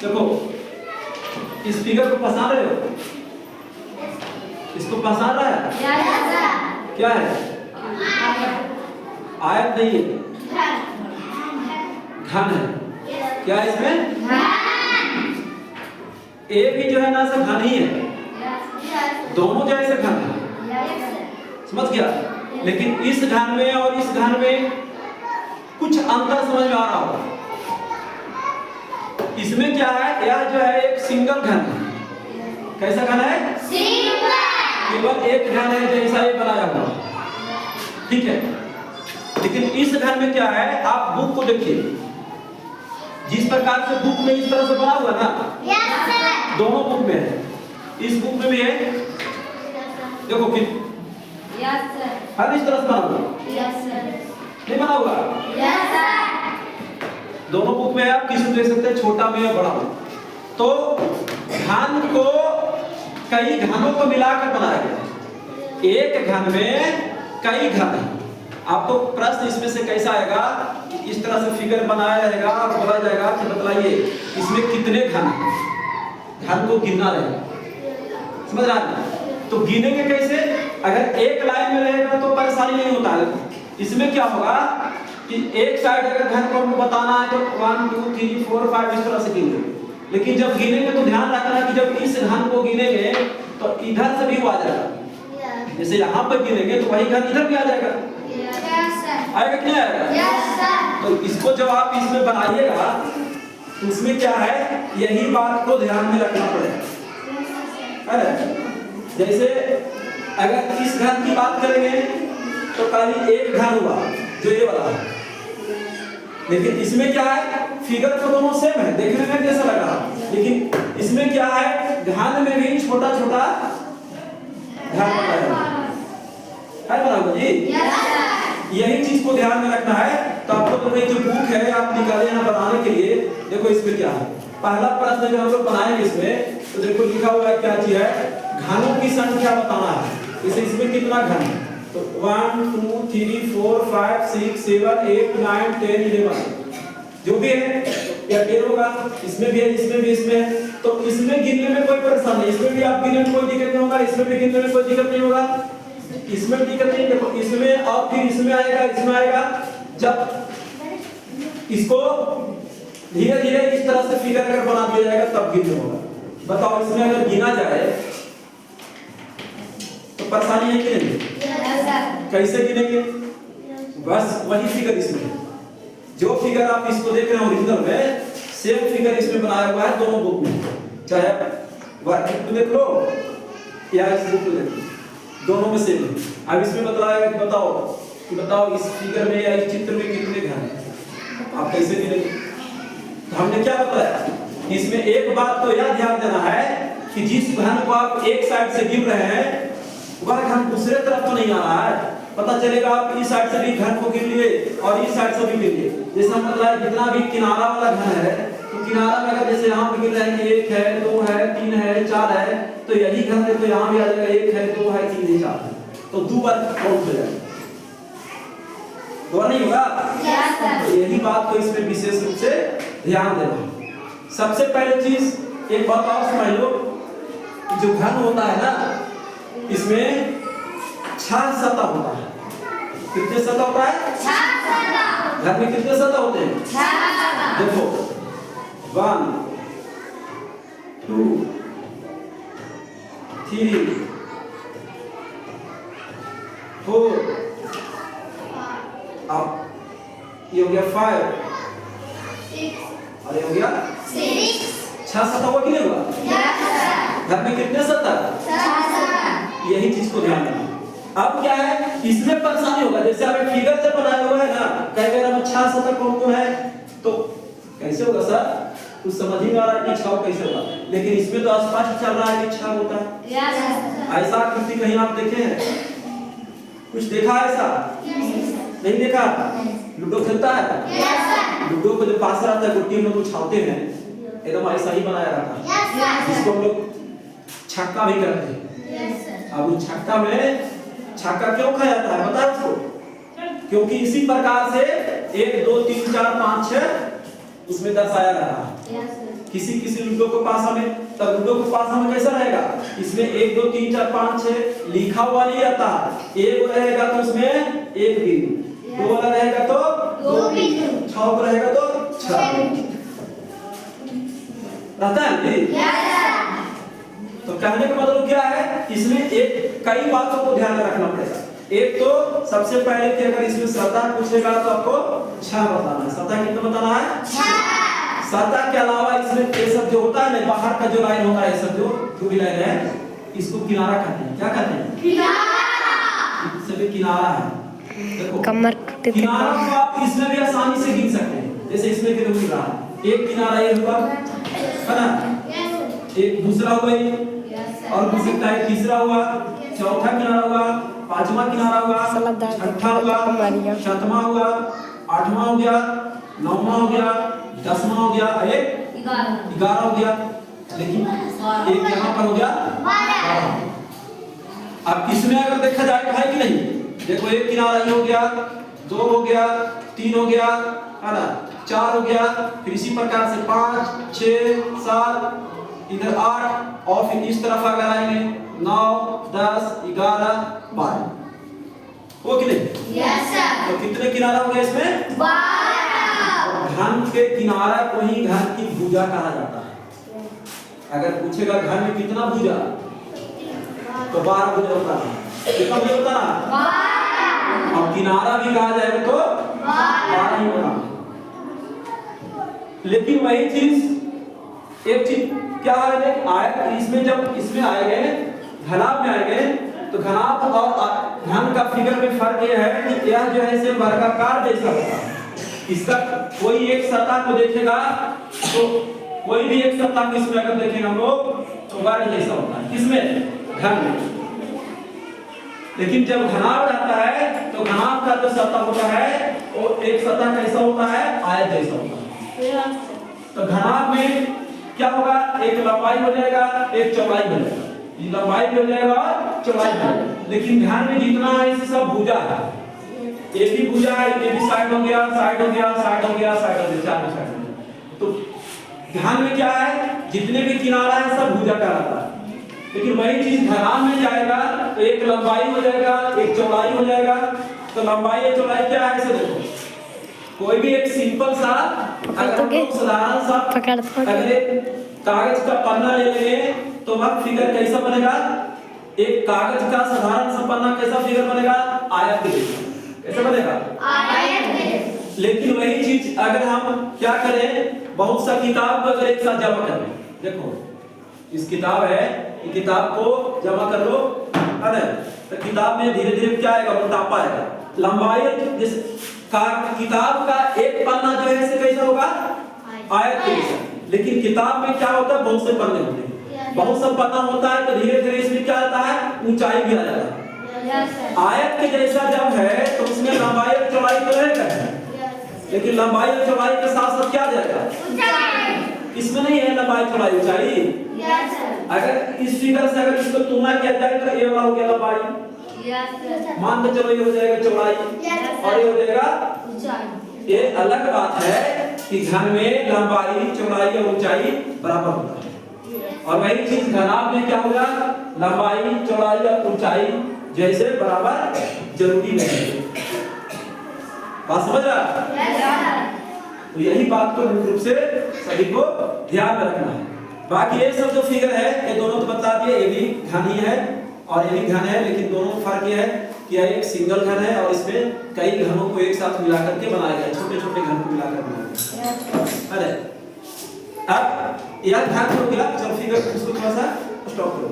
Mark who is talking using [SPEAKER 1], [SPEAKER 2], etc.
[SPEAKER 1] देखो इस फिगर को पहचान रहे हो? इसको पहचान रहा है? क्या है? आयत नहीं है, घन है। क्या इसमें? ए भी जो है ना सब घन ही है, दोनों जैसे घन है, समझ गया? लेकिन इस घन में और इस घन में कुछ अंतर समझ में आ रहा होगा। इसमें क्या है, यह जो है एक सिंगल घन है। कैसा घन है? सिंगल। केवल एक घन है जैसा ये बनाया हुआ, ठीक है। लेकिन इस घन में क्या है, आप बुक को देखिए, जिस प्रकार से बुक में इस तरह से बना हुआ ना, दोनों बुक में है, इस बुक में भी है, देखो फिर हर इस तरह से बना हुआ, नहीं बना हुआ? दोनों बुक में आप किसी देख सकते हैं, छोटा में या बड़ा में। तो घन को कई घनों को मिलाकर बनाया गया, एक घन में कई घन है। आपको प्रश्न इसमें से कैसा आएगा, इस तरह से फिगर बनाया रहेगा और बोला जाएगा कि बतलाइए इसमें कितने घन हैं, घन को गिनना रहेगा, समझ रहा है? तो गिनेंगे कैसे? अगर एक लाइन में रहेगा तो परेशानी नहीं होता है। इसमें क्या होगा कि एक साइड अगर घन को हमको बताना है तो 1 2 3 4 5 इस तरह से गिनेंगे। लेकिन जब गिनेंगे तो ध्यान रखना कि जब इस घन को गिनेंगे तो इधर से भी वो आ जाएगा, जैसे यहाँ पर गिनेंगे तो वही घन इधर भी आ जाएगा, आएगा कि नहीं आएगा? तो इसको जब आप इसमें बनाइएगा तो उसमें क्या है, यही बात को ध्यान में रखना पड़ेगा। जैसे अगर इस घन की बात करेंगे तो खाली एक घन हुआ जो ये वाला है, लेकिन इसमें क्या है, फिगर तो दोनों सेम है, देखने में जैसा लग रहा, लेकिन इसमें क्या है, घन में भी छोटा छोटा घन बना जी। यही चीज को ध्यान में रखना है। तो आपको तो जो बुक है आप निकाले यहाँ बनाने के लिए, देखो इसमें क्या है, पहला प्रश्न जो हम लोग बनाएंगे इसमें, तो देखो लिखा हुआ है क्या चीज है, घनों की संख्या बताना है। इसे इसमें कितना घन है, तो 1 2 3 4 5 6 7 8 9 10 11 जो भी है, या 10 होगा, इसमें भी है, इसमें भी, इसमें है। तो इसमें गिनने में कोई परेशानी नहीं, इसमें भी आप गिनने में कोई दिक्कत नहीं होगा, इसमें भी गिनने में कोई दिक्कत नहीं होगा, इसमें दिक्कत नहीं। देखो इसमें और फिर इसमें आएगा, इसमें आएगा। जब इसको धीरे धीरे इस तरह से फिगर अगर बना दिया जाएगा तब गिनने होगा। बताओ इसमें अगर गिना जाए तो परेशानी है कि नहीं? कैसे गिनेंगे? बस वही फिगर इसमें, जो फिगर आप इसको देख रहे हैं ओरिजिनल में, सेम फिगर इसमें बनाया हुआ है दोनों बुक में, चाहे वर्कबुक में देख लो या इस बुक में देख लो, दोनों में सेम है। अब इसमें बताया कि बताओ इस फिगर में या इस चित्र में कितने घन हैं, आप कैसे गिनेंगे? तो हमने क्या बताया, इसमें एक बात तो यह ध्यान देना है कि जिस घन को आप एक साइड से गिन रहे हैं वह घन दूसरे तरफ तो नहीं आ रहा है। पता चलेगा आप इस साइड से भी घन को गिन लिए और इस साइड से भी गिन लिए, जैसा मतलब जितना भी किनारा वाला घन है, तो किनारा में अगर जैसे यहाँ पे गिन रहे हैं कि 1 है 2 है 3 है 4 है, तो यही घन है तो यहाँ भी आ जाएगा 1 है 2 है 3 है 4 है, तो 2 बार काउंट हो जाएगा, तो नहीं होगा। तो यही बात को इसमें विशेष रूप से ध्यान देना। सबसे पहले चीज एक बात और समझ लो, जो घन होता है ना, इसमें 6 सतह होता है। कितने सतह होता है? 6 सतह। घर में कितने सतह होते हैं? 6 सतह। देखो 1 2 3 4 अब ये हो गया 5 और ये हो गया 6। 6 सतह हुआ कि नहीं हुआ? घर में कितने सतह? 6 सतह। यही चीज को ध्यान रखना। अब क्या है, इसमें परेशानी होगा, जैसे आप फिगर से बनाया हुआ है ना, कहेगा ना 6 सतह कौन कौन है, तो कैसे होगा सर, कुछ समझ ही नहीं आ रहा है कि 6 कैसे होगा, लेकिन इसमें तो स्पष्ट चल रहा है कि 6 होता है। ऐसा आकृति कहीं आप देखे हैं? कुछ देखा है ऐसा? नहीं देखा? लूडो खेलता है? लूडो को जो पास रहता है गुट्टी में लोग छावते हैं, एकदम ऐसा ही बनाया रहता है, जिसको हम लोग छक्का भी कहते हैं। अब उस छक्का में छक्का क्यों खाया जाता है पता है उसको? क्योंकि इसी प्रकार से 1 2 3 4 5 6 उसमें दर्शाया रहा है। किसी किसी लूडो को पासा में, तब लूडो को पासा में कैसा रहेगा, इसमें 1 2 3 4 5 6 लिखा हुआ नहीं रहता, एक रहेगा तो उसमें एक बिंदु, दो वाला रहेगा तो दो बिंदु, 6 को रहेगा तो 6 रहता है। तो कहने का मतलब क्या है, इसमें एक कई बातों को ध्यान में रखना पड़ेगा। एक तो सबसे पहले कि अगर इसमें सतह पूछेगा तो आपको 6 बताना है। सतह कितना बताना है, 6। सतह के अलावा इसमें ये सब जो होता है ना, बाहर का जो लाइन होता है, ये सब जो भी लाइन है, इसको किनारा कहते हैं। क्या कहते हैं, किनारा। इससे भी किनारा है। देखो
[SPEAKER 2] कमर
[SPEAKER 1] किनारा को आप इसमें भी आसानी से गिन सकते हैं। जैसे इसमें कितना गिन रहा है, एक किनारा ये हुआ है ना, एक दूसरा हुआ ये, और हो सकता है तीसरा हुआ, चौथा किनारा हुआ, पांचवा किनारा हुआ, छठा हुआ, सातवां हुआ, आठवां हो गया, नौवां हो गया, 10वां हो गया, 11 हो गया। लेकिन एक यहाँ पर हो गया 12। अब इसमें अगर देखा जाए तो है कि नहीं, देखो एक किनारा ये हो गया, 2 हो गया, 3 हो गया, है ना, 4 हो गया, फिर इसी प्रकार से 5 6 7, इधर 8, और फिर इस तरफ अगर आएंगे 9 10 11 12, हो कि नहीं,
[SPEAKER 3] यस सर।
[SPEAKER 1] तो कितने किनारा हो गए इसमें, 12। घन के किनारा को ही घन की भुजा कहा जाता है। अगर पूछेगा घन में कितना भुजा, तो 12 भुजा होता है। कितना भुजा होता है, 12। और किनारा भी कहा जाएगा तो 12 ही होगा। लेकिन वही चीज, एक चीज क्या है, आयत इसमें जब इसमें आएंगे, घनाभ में आएंगे, तो घनाभ और घन का फिगर में फर्क यह है कि यह जो है इसे वर्गाकार जैसा होता है। इसका कोई एक सतह को देखेगा, तो कोई भी एक सतह को इसमें अगर देखेंगे हम लोग, तो वर्ग जैसा होता है, किसमें, घन में। लेकिन जब घनाभ रहता है, तो घनाभ का जो सतह होता है वो एक सतह कैसा होता है, आयत जैसा होता है। तो घनाभ में क्या होगा, एक लंबाई हो जाएगा, एक चौड़ाई हो जाएगा, ये लंबाई भी हो जाएगा और चौड़ाई भी हो जाएगा। लेकिन ध्यान में जितना है इसे सब भुजा है, ये भी भुजा है, ये भी साइड हो गया, साइड हो गया, साइड हो गया, साइड हो गया, चारों साइड हो गया। तो ध्यान में क्या है, जितने भी किनारा है सब भुजा का रहता है। लेकिन वही चीज घनाभ में जाएगा तो एक लंबाई हो जाएगा, एक चौड़ाई हो जाएगा। तो लंबाई और चौड़ाई क्या है, इसे देखो, कोई भी एक सिंपल सा, अगर हम लोग साधारण सा अगर एक कागज का पन्ना ले लेंगे, तो वह फिगर कैसा बनेगा, एक कागज का साधारण सा पन्ना कैसा फिगर बनेगा, आयत के जैसा। कैसा बनेगा, आयत के। लेकिन वही चीज अगर हम क्या करें, बहुत सा किताब को अगर एक साथ जमा कर लें, देखो इस किताब है, ये किताब को जमा कर लो, है ना, तो किताब में धीरे धीरे क्या आएगा, मोटापा आएगा, लंबाई जिस किताब का एक पन्ना जो है इसे कैसा होगा, आयत के जैसा। लेकिन किताब में क्या होता है, बहुत से पन्ने होते हैं, बहुत सा पन्ना होता है, तो धीरे धीरे इसमें क्या आता है, ऊंचाई भी आ जाता है। आयत के जैसा जब है तो उसमें लंबाई और चौड़ाई तो रहेगा, लेकिन लंबाई और चौड़ाई के साथ साथ क्या जाएगा, इसमें नहीं है लंबाई चौड़ाई ऊंचाई। अगर इस फिगर से अगर इसको तुलना किया जाए तो ये वाला हो गया लंबाई, मान के चलो ये हो जाएगा चौड़ाई, और ये हो जाएगा ऊंचाई। ये अलग बात है कि घन में लंबाई चौड़ाई और ऊंचाई बराबर होता है, और वही चीज घनाभ में क्या होगा, लंबाई चौड़ाई और ऊंचाई जैसे बराबर जरूरी नहीं है। बात समझ रहा? तो यही बात को मूल रूप से सभी को ध्यान में रखना है। बाकी ये सब जो फिगर है, ये दोनों तो बता दिए, ये भी घन ही है और ये भी घन है, लेकिन दोनों में फर्क ये है कि यह एक सिंगल घन है और इसमें कई घनों को एक साथ मिला करके बनाया गया, छोटे छोटे घन को मिलाकर बनाया गया। अरे अब यह घन हो गया, चलो फिगर उसको थोड़ा सा स्टॉप करो।